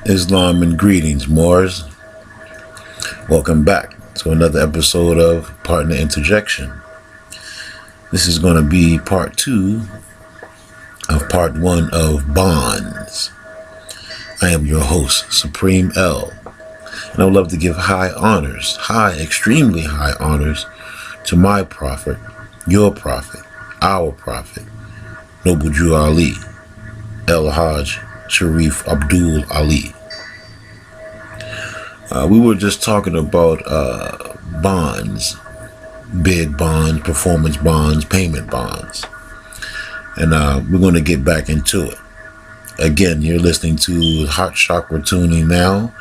Islam and greetings, Moors. Welcome back to another episode of Partner Interjection. This is going to be part 2 of part 1 of Bonds. I am your host, Supreme L, and I would love to give extremely high honors to my prophet, your prophet, our prophet, Noble Drew Ali, El Hajj Sharif Abdul Ali. We were just talking about bonds, bid bonds, performance bonds, payment bonds. And we're going to get back into it. Again, you're listening to Heart Chakra Tuning now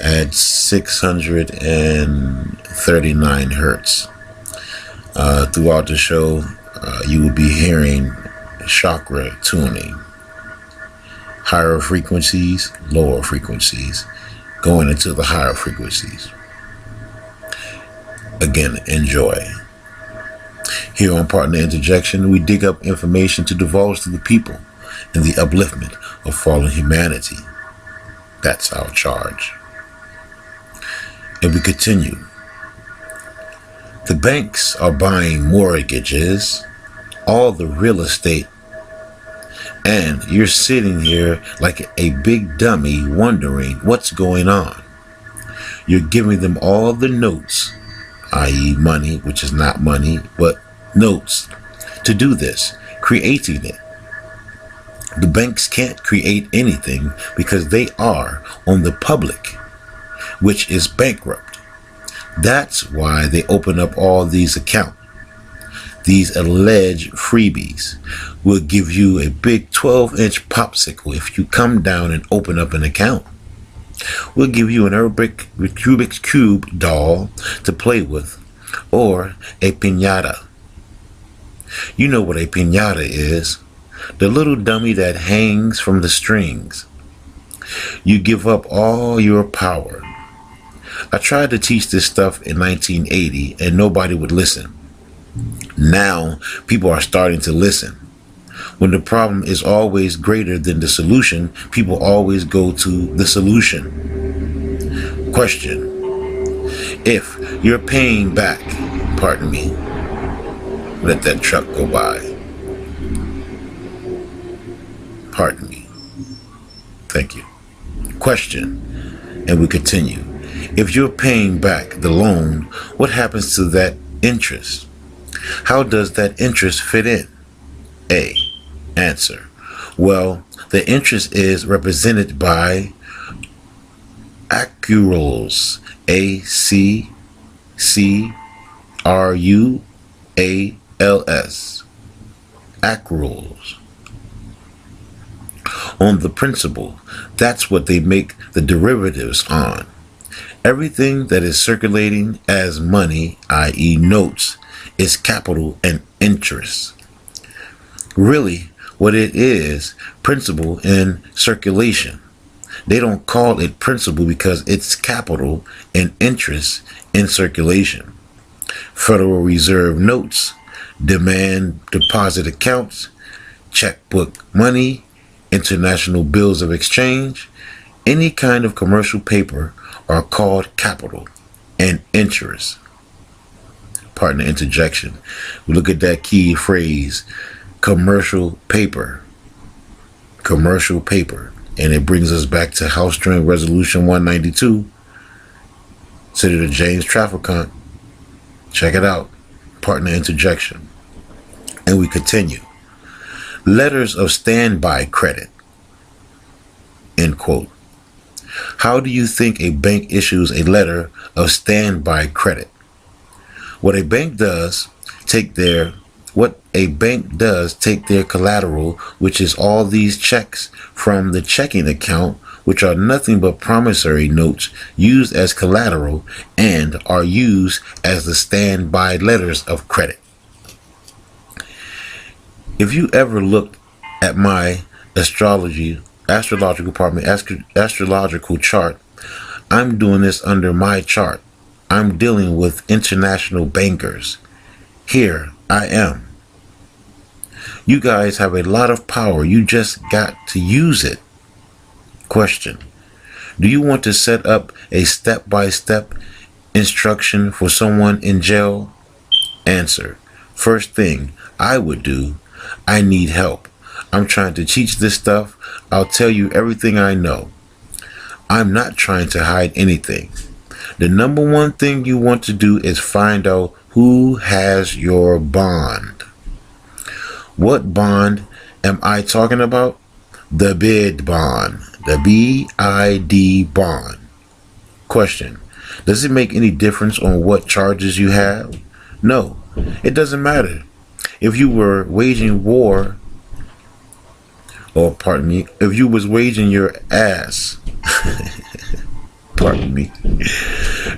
at 639 hertz. Throughout the show, you will be hearing chakra tuning. Higher frequencies, lower frequencies, going into the higher frequencies. Again, enjoy. Here on Partner Interjection, we dig up information to divulge to the people in the upliftment of fallen humanity. That's our charge. And we continue. The banks are buying mortgages, all the real estate, and you're sitting here like a big dummy wondering what's going on. You're giving them all the notes, i.e. money, which is not money, but notes, to do this, creating it. The banks can't create anything because they are on the public, which is bankrupt. That's why they open up all these accounts. These alleged freebies will give you a big 12-inch popsicle if you come down and open up an account. We'll give you an Rubik's Cube doll to play with, or a piñata. You know what a piñata is. The little dummy that hangs from the strings. You give up all your power. I tried to teach this stuff in 1980 and nobody would listen. Now, people are starting to listen. When the problem is always greater than the solution, people always go to the solution. Question. If you're paying back, pardon me, let that truck go by. Pardon me. Thank you. Question. And we continue. If you're paying back the loan, what happens to that interest? How does that interest fit in? A. Answer. Well, the interest is represented by accruals. ACCRUALS. Accruals. On the principal, that's what they make the derivatives on. Everything that is circulating as money, i.e. notes, is capital and interest. Really, what it is, principal in circulation. They don't call it principal because it's capital and interest in circulation. Federal Reserve notes, demand deposit accounts, checkbook money, international bills of exchange, any kind of commercial paper are called capital and interest. Partner interjection. We look at that key phrase, commercial paper. Commercial paper. And it brings us back to House Joint Resolution 192. Senator James Traficant. Check it out. Partner interjection. And we continue. Letters of standby credit. End quote. How do you think a bank issues a letter of standby credit? What a bank does take their collateral, which is all these checks from the checking account, which are nothing but promissory notes used as collateral and are used as the standby letters of credit. If you ever looked at my astrological chart, I'm doing this under my chart. I'm dealing with international bankers. Here I am. You guys have a lot of power. You just got to use it. Question. Do you want to set up a step-by-step instruction for someone in jail? Answer. First thing I would do, I need help. I'm trying to teach this stuff. I'll tell you everything I know. I'm not trying to hide anything. The number one thing you want to do is find out who has your bond. What bond am I talking about? The bid bond. The BID bond. Question. Does it make any difference on what charges you have? No, it doesn't matter. If you were waging war, or pardon me, if you was waging your ass, pardon me,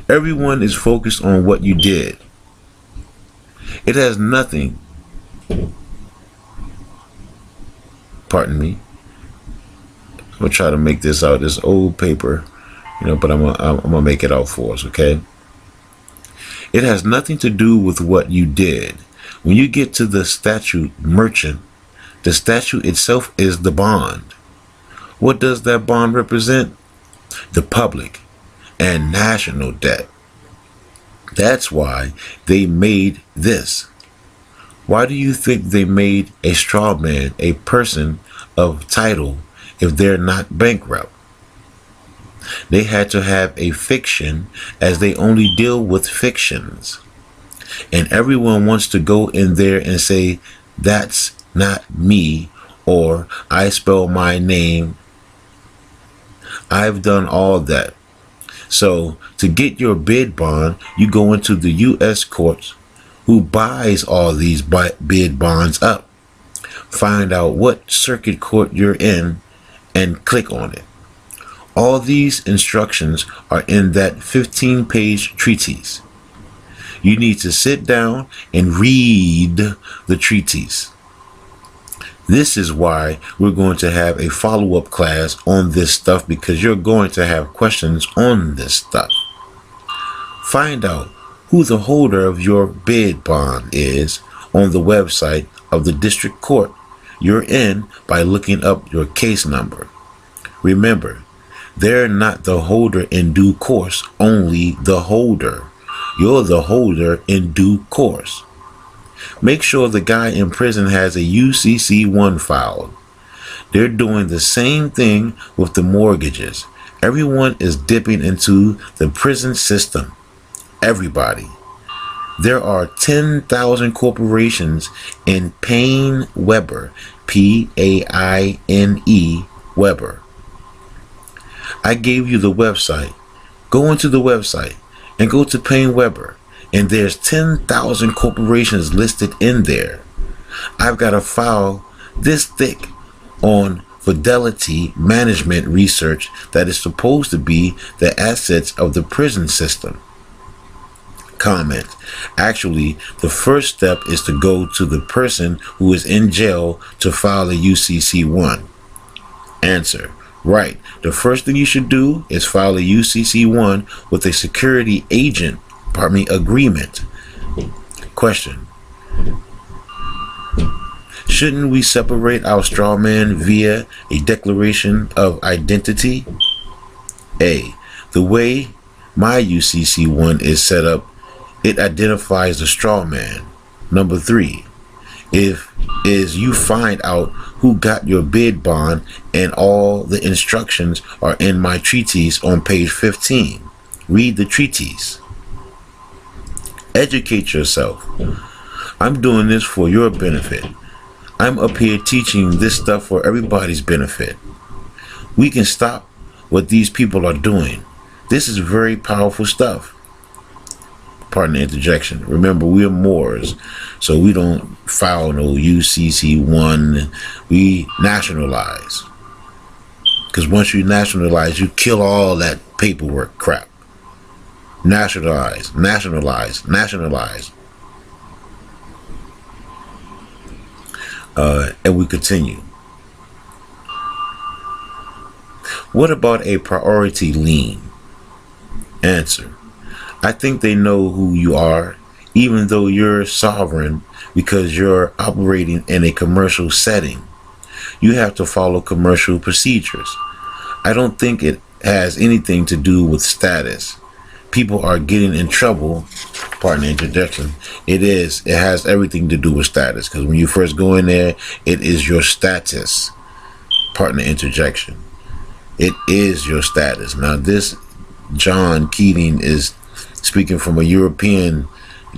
everyone is focused on what you did. It has nothing, pardon me, I'm going to try to make this out, this old paper, but I'm gonna make it out for us, okay? It has nothing to do with what you did. When you get to the statute merchant, the statute itself is the bond. What does that bond represent? The public and national debt. That's why they made this. Why do you think they made a straw man a person of title if they're not bankrupt? They had to have a fiction, as they only deal with fictions. And everyone wants to go in there and say, that's not me, or I spell my name. I've done all that. So to get your bid bond, you go into the U.S. courts, who buys all these bid bonds up. Find out what circuit court you're in and click on it. All these instructions are in that 15-page treatise. You need to sit down and read the treatise. This is why we're going to have a follow-up class on this stuff, because you're going to have questions on this stuff. Find out who the holder of your bid bond is on the website of the district court you're in by looking up your case number. Remember, they're not the holder in due course, only the holder. You're the holder in due course. Make sure the guy in prison has a UCC-1 filed. They're doing the same thing with the mortgages. Everyone is dipping into the prison system. Everybody. There are 10,000 corporations in Paine Webber, P-A-I-N-E Webber. I gave you the website. Go into the website and go to Paine Webber, and there's 10,000 corporations listed in there. I've got a file this thick on fidelity management research that is supposed to be the assets of the prison system. Comment. Actually, the first step is to go to the person who is in jail to file a UCC-1. Answer. Right. The first thing you should do is file a UCC-1 with a security agent, agreement. Question. Shouldn't we separate our straw man via a declaration of identity? A. The way my UCC-1 is set up, it identifies the straw man. Number 3. Is you find out who got your bid bond, and all the instructions are in my treatise on page 15. Read the treatise. Educate yourself. I'm doing this for your benefit. I'm up here teaching this stuff for everybody's benefit. We can stop what these people are doing. This is very powerful stuff. Pardon the interjection. Remember, we're Moors, so we don't file no UCC-1. We nationalize. Because once you nationalize, you kill all that paperwork crap. Nationalize, nationalize, nationalize. And we continue. What about a priority lien? Answer. I think they know who you are, even though you're sovereign, because you're operating in a commercial setting. You have to follow commercial procedures. I don't think it has anything to do with status. People are getting in trouble. Pardon the interjection. It has everything to do with status, because when you first go in there, it is your status. Pardon the interjection. It is your status. Now this John Keating is speaking from a European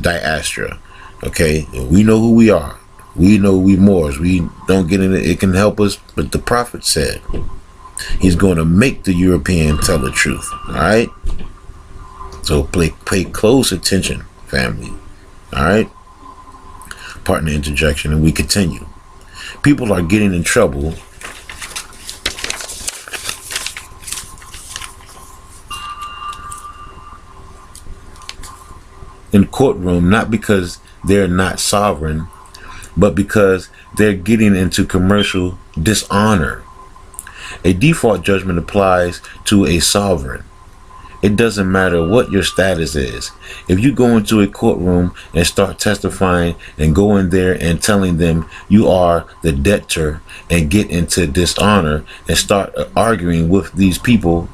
diaspora. Okay, we know who we are. We know we Moors. We don't get in it. It can help us, but the prophet said he's going to make the European tell the truth. All right. So pay close attention, family. All right. Pardon the interjection, and we continue. People are getting in trouble in courtroom, not because they're not sovereign, but because they're getting into commercial dishonor. A default judgment applies to a sovereign. It doesn't matter what your status is. If you go into a courtroom and start testifying and go in there and telling them you are the debtor and get into dishonor and start arguing with these people,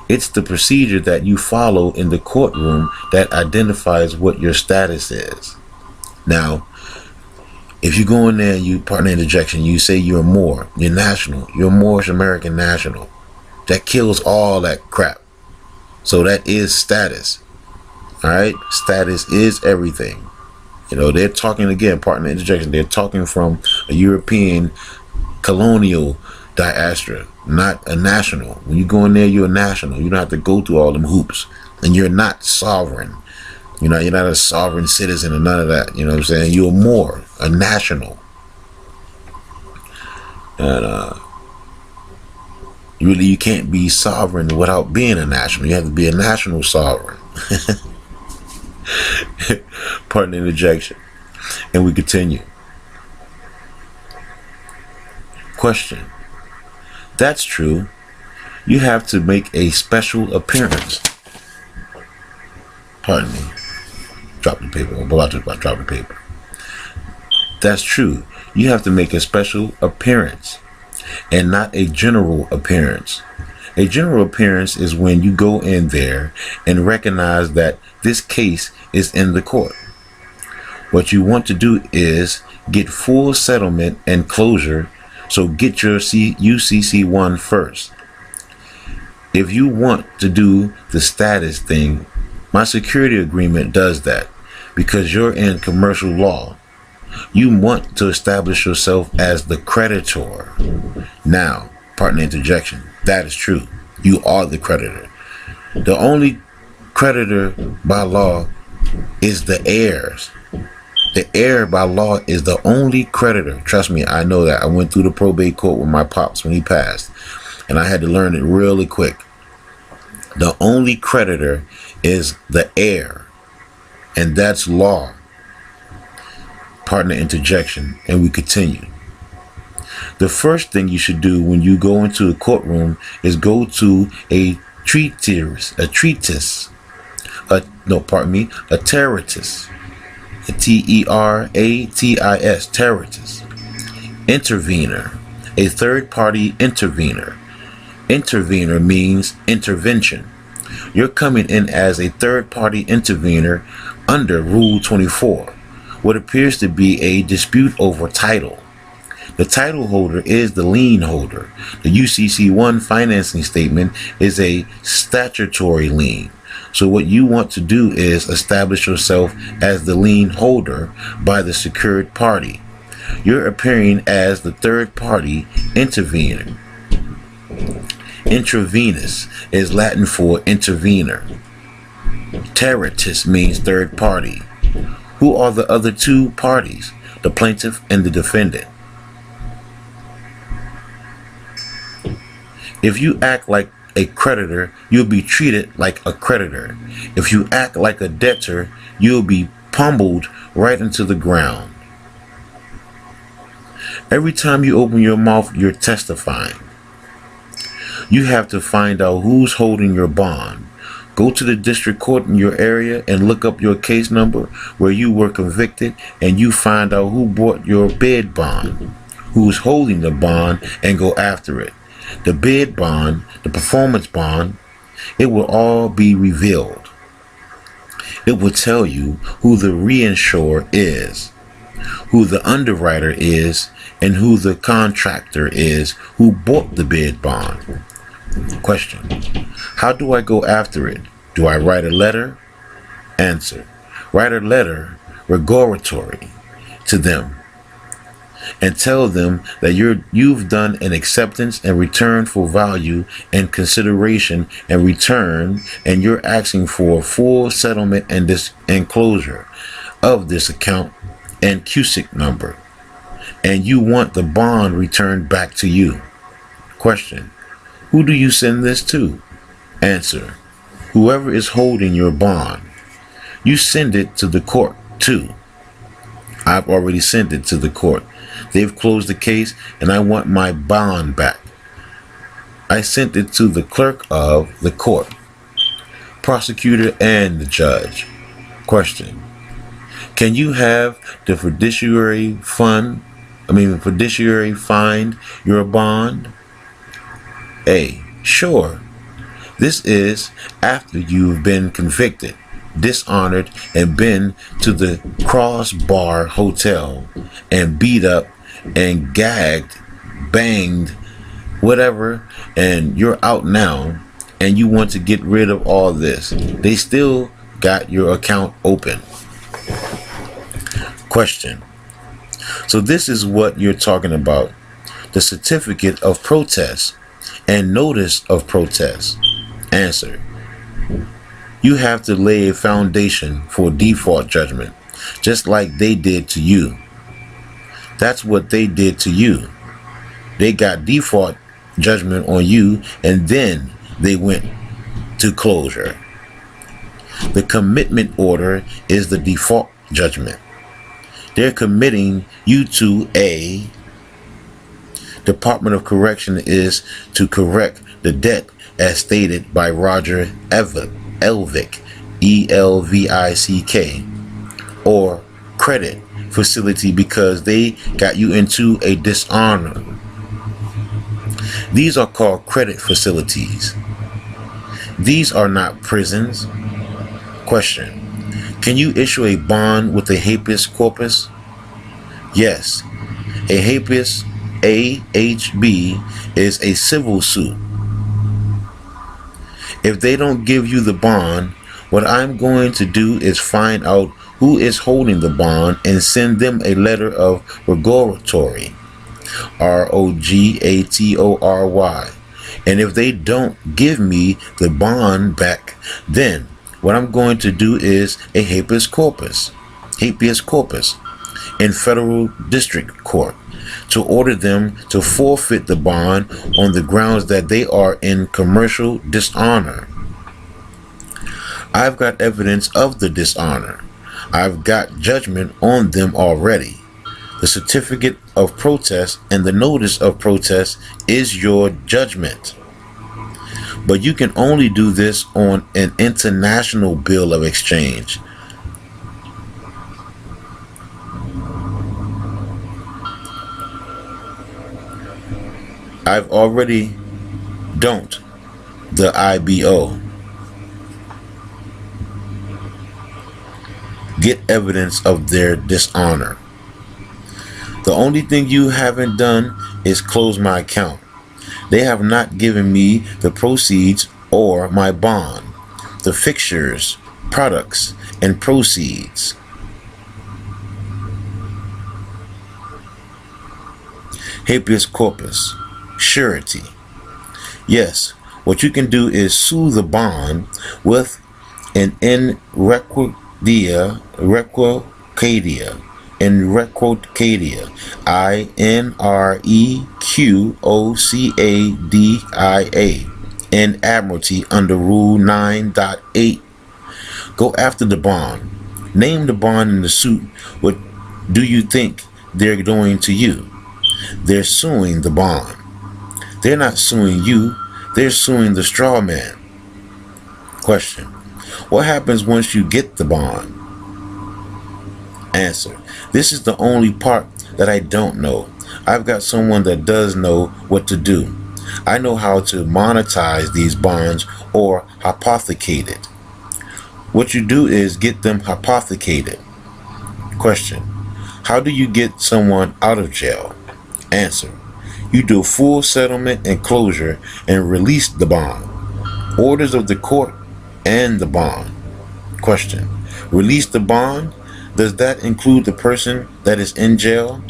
it's the procedure that you follow in the courtroom that identifies what your status is. Now, if you go in there and you, pardon the interjection, you say you're Moor, you're national, you're Moorish American national. That kills all that crap. So that is status. All right. Status is everything. You know, they're talking again, pardon the interjection. They're talking from a European colonial diaspora, not a national. When you go in there, you're a national. You don't have to go through all them hoops, and you're not sovereign. You're not a sovereign citizen or none of that. You know what I'm saying? You're more a national. And you can't be sovereign without being a national. You have to be a national sovereign. Pardon the interjection. And we continue. Question. That's true. You have to make a special appearance. Pardon me. Drop the paper. I'm about to drop the paper. That's true. You have to make a special appearance and not a general appearance. A general appearance is when you go in there and recognize that this case is in the court. What you want to do is get full settlement and closure, so get your UCC1 first. If you want to do the status thing, my security agreement does that, because you're in commercial law. You want to establish yourself as the creditor. Now, pardon the interjection, that is true. You are the creditor. The only creditor by law is the heirs. The heir by law is the only creditor. Trust me, I know that. I went through the probate court with my pops when he passed, and I had to learn it really quick. The only creditor is the heir, and that's law. Pardon the interjection, and we continue. The first thing you should do when you go into a courtroom is go to a treatise, a terratus, a T-E-R-A-T-I-S, terratus. Intervener, a third-party intervener. Intervener means intervention. You're coming in as a third-party intervener under Rule 24, what appears to be a dispute over title. The title holder is the lien holder. The UCC1 financing statement is a statutory lien. So what you want to do is establish yourself as the lien holder by the secured party. You're appearing as the third party intervener. Intravenous is Latin for intervener. Terratus means third party. Who are the other two parties? The plaintiff and the defendant. If you act like a creditor, you'll be treated like a creditor. If you act like a debtor, you'll be pummeled right into the ground. Every time you open your mouth, you're testifying. You have to find out who's holding your bond. Go to the district court in your area and look up your case number where you were convicted, and you find out who bought your bid bond, who's holding the bond, and go after it. the bid bond, the performance bond, it will all be revealed. It will tell you who the reinsurer is, who the underwriter is, and who the contractor is who bought the bid bond. Question: how do I go after it? Do I write a letter? Answer: write a letter regulatory to them and tell them that you've done an acceptance and return for value and consideration and return, and you're asking for full settlement and closure of this account and QSIC number, and you want the bond returned back to you. Question: who do you send this to? Answer: whoever is holding your bond. You send it to the court too. I've already sent it to the court. They've closed the case and I want my bond back. I sent it to the clerk of the court, prosecutor, and the judge. Question: can you have the fiduciary find your bond? A: sure. This is after you've been convicted, dishonored, and been to the Crossbar Hotel and beat up and gagged, banged, whatever, and you're out now and you want to get rid of all this. They still got your account open. Question: so this is what you're talking about, the certificate of protest and notice of protest. Answer: you have to lay a foundation for default judgment, just like they did to you. That's what they did to you. They got default judgment on you, and then they went to closure. The commitment order is the default judgment. They're committing you to a Department of Correction is to correct the debt as stated by Roger Elvick, ELVICK, or credit facility because they got you into a dishonor. These are called credit facilities. These are not prisons. Question: can you issue a bond with a habeas corpus? Yes. A habeas, AHB, is a civil suit. If they don't give you the bond, what I'm going to do is find out who is holding the bond and send them a letter of regulatory, ROGATORY. And if they don't give me the bond back, then what I'm going to do is a habeas corpus in federal district court to order them to forfeit the bond on the grounds that they are in commercial dishonor. I've got evidence of the dishonor. I've got judgment on them already. The certificate of protest and the notice of protest is your judgment. But you can only do this on an international bill of exchange. I've already dumped the IBO. Get evidence of their dishonor. The only thing you haven't done is close my account. They have not given me the proceeds or my bond, the fixtures, products, and proceeds. Habeas corpus, surety. Yes, what you can do is sue the bond with an in requicadia, INREQOCADIA, in admiralty under Rule 9.8. Go after the bond. Name the bond in the suit. What do you think they're doing to you? They're suing the bond. They're not suing you. They're suing the straw man. Question: what happens once you get the bond? Answer: this is the only part that I don't know. I've got someone that does know what to do. I know how to monetize these bonds or hypothecate it. What you do is get them hypothecated. Question: how do you get someone out of jail? Answer: you do full settlement and closure and release the bond. Orders of the court and the bond. Question: release the bond? Does that include the person that is in jail?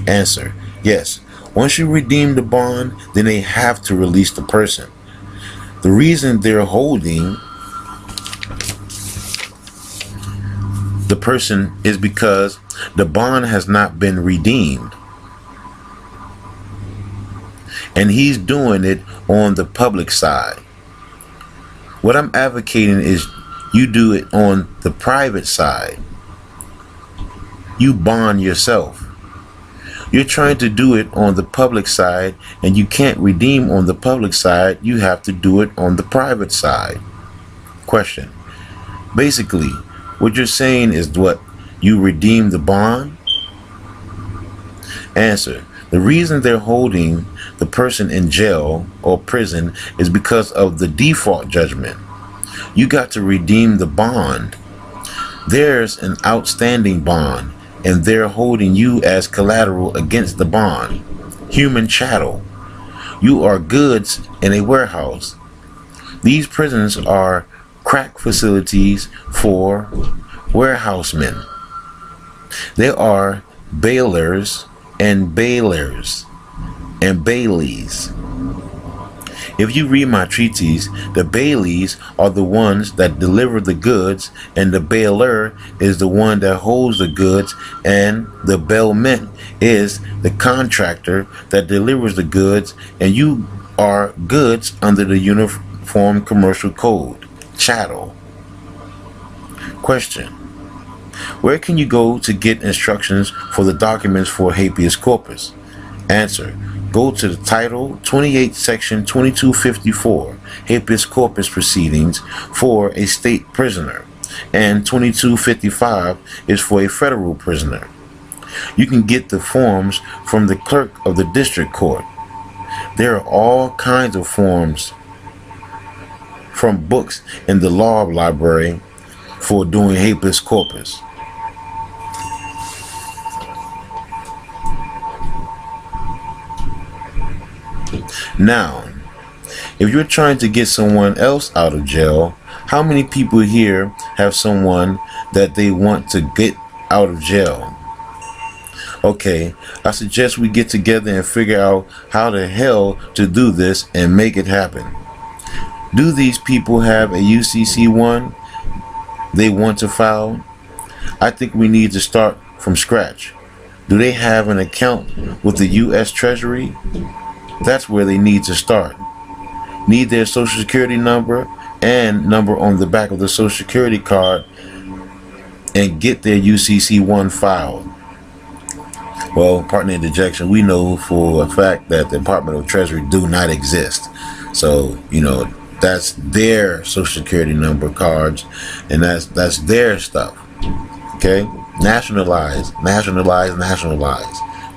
Answer: yes. Once you redeem the bond, then they have to release the person. The reason they're holding the person is because the bond has not been redeemed. And he's doing it on the public side. What I'm advocating is you do it on the private side. You bond yourself. You're trying to do it on the public side, and you can't redeem on the public side. You have to do it on the private side. Question: basically, what you're saying is what? You redeem the bond? Answer: the reason they're holding the person in jail or prison is because of the default judgment. You got to redeem the bond. There's an outstanding bond, and they're holding you as collateral against the bond. Human chattel. You are goods in a warehouse. These prisons are crack facilities for warehousemen. There are bailers and bailies. If you read my treatise, the bailies are the ones that deliver the goods, and the bailer is the one that holds the goods, and the bailment is the contractor that delivers the goods, and you are goods under the Uniform Commercial Code. Chattel. Question: where can you go to get instructions for the documents for habeas corpus? Answer: go to the Title 28, Section 2254, habeas corpus proceedings for a state prisoner, and 2255 is for a federal prisoner. You can get the forms from the clerk of the district court. There are all kinds of forms from books in the law library for doing habeas corpus. Now, if you're trying to get someone else out of jail, how many people here have someone that they want to get out of jail? Okay, I suggest we get together and figure out how the hell to do this and make it happen. Do these people have a UCC1 they want to file? I think we need to start from scratch. Do they have an account with the U.S. Treasury? That's where they need to start. Need their social security number and number on the back of the social security card, and get their UCC1 filed. Well, partner interjection, we know for a fact that the Department of Treasury do not exist. So, that's their social security number cards, and that's their stuff. Okay? Nationalize.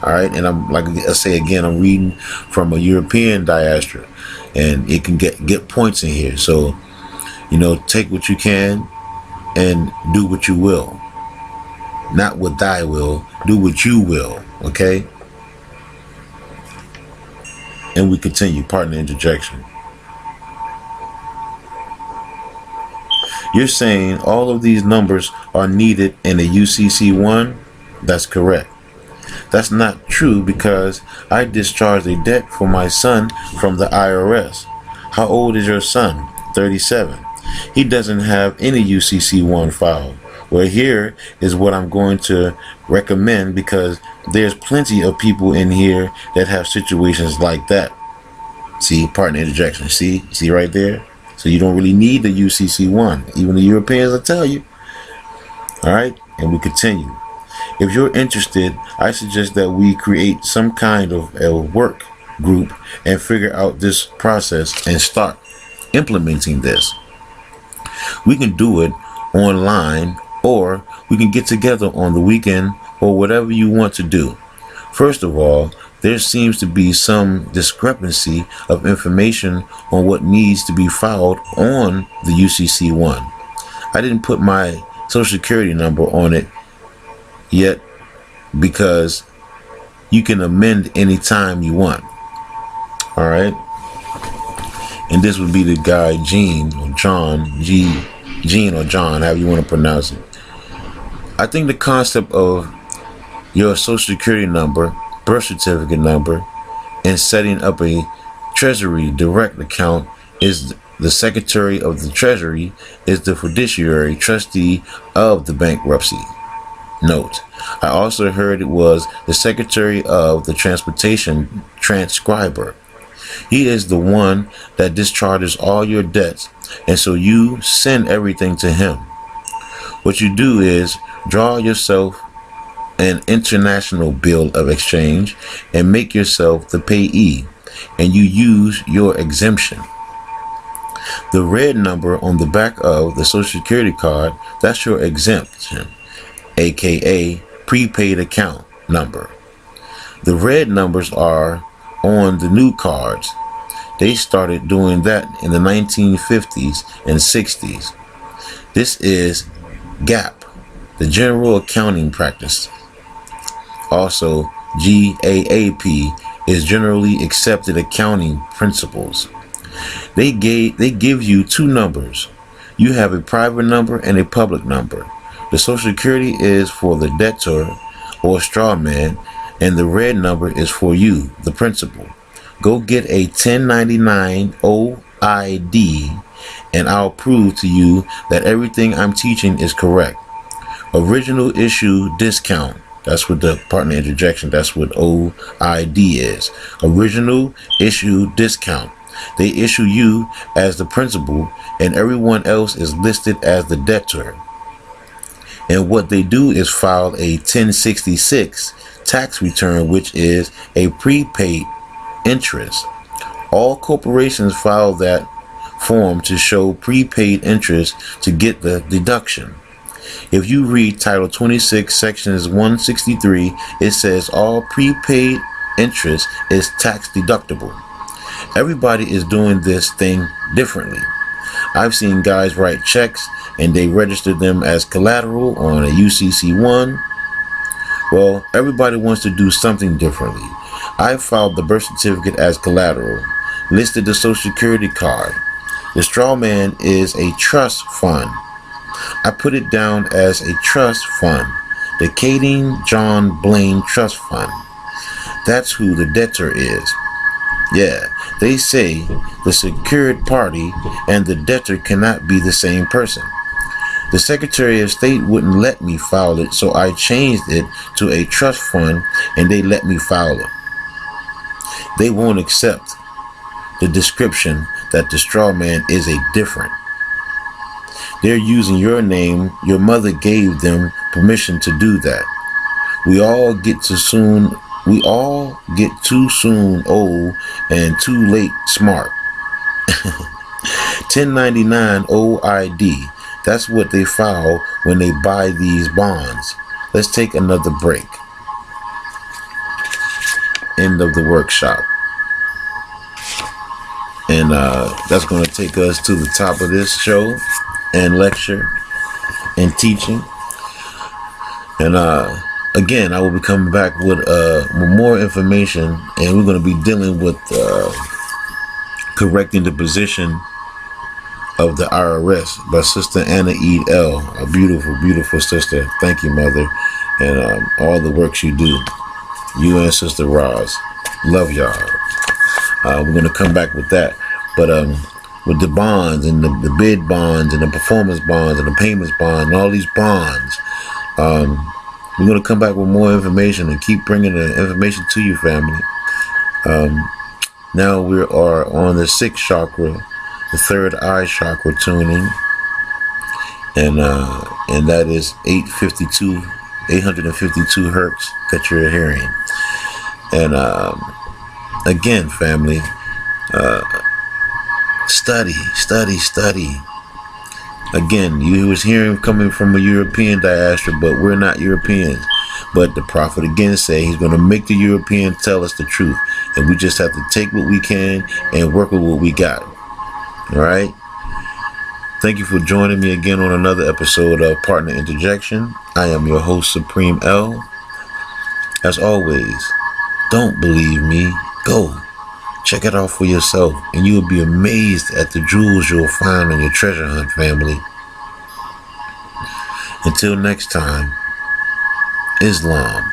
All right, and I'm like I say again, I'm reading from a European diaspora, and it can get points in here. So, take what you can and do what you will. Not what thy will, do what you will. Okay. And we continue. Partner interjection. You're saying all of these numbers are needed in a UCC1? That's correct. That's not true because I discharged a debt for my son from the IRS. How old is your son? 37. He doesn't have any UCC1 file. Well, here is what I'm going to recommend, because there's plenty of people in here that have situations like that. See, partner interjection. See right there? So you don't really need the UCC1. Even the Europeans will tell you. All right, and we continue. If you're interested, I suggest that we create some kind of a work group and figure out this process and start implementing this. We can do it online, or we can get together on the weekend, or whatever you want to do. First of all, there seems to be some discrepancy of information on what needs to be filed on the UCC-1. I didn't put my social security number on it yet because you can amend anytime you want. All right. And this would be the guy Gene or John, Gene or John, however you want to pronounce it. I think the concept of your social security number, birth certificate number, and setting up a Treasury direct account is the Secretary of the Treasury is the fiduciary trustee of the bankruptcy. Note, I also heard it was the Secretary of the Transportation transcriber. He is the one that discharges all your debts, and so you send everything to him. What you do is draw yourself an international bill of exchange and make yourself the payee, and you use your exemption. The red number on the back of the Social Security card, that's your exemption, aka prepaid account number. The red numbers are on the new cards. They started doing that in the 1950s and 60s. This is GAAP, the general accounting practice. Also, GAAP is generally accepted accounting principles. They give you two numbers. You have a private number and a public number. The Social Security is for the debtor or straw man, and the red number is for you, the principal. Go get a 1099 OID, and I'll prove to you that everything I'm teaching is correct. Original issue discount. That's what the partner interjection, that's what OID is. Original issue discount. They issue you as the principal, and everyone else is listed as the debtor. And what they do is file a 1066 tax return, which is a prepaid interest. All corporations file that form to show prepaid interest to get the deduction. If you read Title 26, Sections 163, it says all prepaid interest is tax deductible. Everybody is doing this thing differently. I've seen guys write checks and they register them as collateral on a UCC-1. Well, everybody wants to do something differently. I filed the birth certificate as collateral, listed the Social Security card. The straw man is a trust fund. I put it down as a trust fund, the Kading John Blaine Trust Fund. That's who the debtor is. Yeah, they say the secured party and the debtor cannot be the same person. The Secretary of State wouldn't let me file it, so I changed it to a trust fund and they let me file it. They won't accept the description that the straw man is a different. They're using your name. Your mother gave them permission to do that. We all get too soon old and too late smart. 1099 OID. That's what they file when they buy these bonds. Let's take another break. End of the workshop. And that's going to take us to the top of this show and lecture and teaching. And again, I will be coming back with more information, and we're going to be dealing with correcting the position of the IRS by Sister Anna Ede L, a beautiful, beautiful sister. Thank you, Mother, and all the works you do. You and Sister Roz. Love y'all. We're going to come back with that. But with the bonds and the bid bonds and the performance bonds and the payments bond and all these bonds, we're going to come back with more information and keep bringing the information to you, family. Now we are on the 6th chakra, the third eye chakra tuning, and that is 852 hertz that you're hearing. And again, family, study. Again, you was hearing coming from a European diaspora, but we're not Europeans. But the prophet again said he's going to make the European tell us the truth. And we just have to take what we can and work with what we got. All right? Thank you for joining me again on another episode of Partner Interjection. I am your host, Supreme L. As always, don't believe me. Go. Check it out for yourself, and you will be amazed at the jewels you'll find on your treasure hunt, family. Until next time, Islam,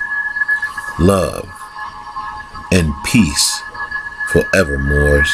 love, and peace forever, Moors.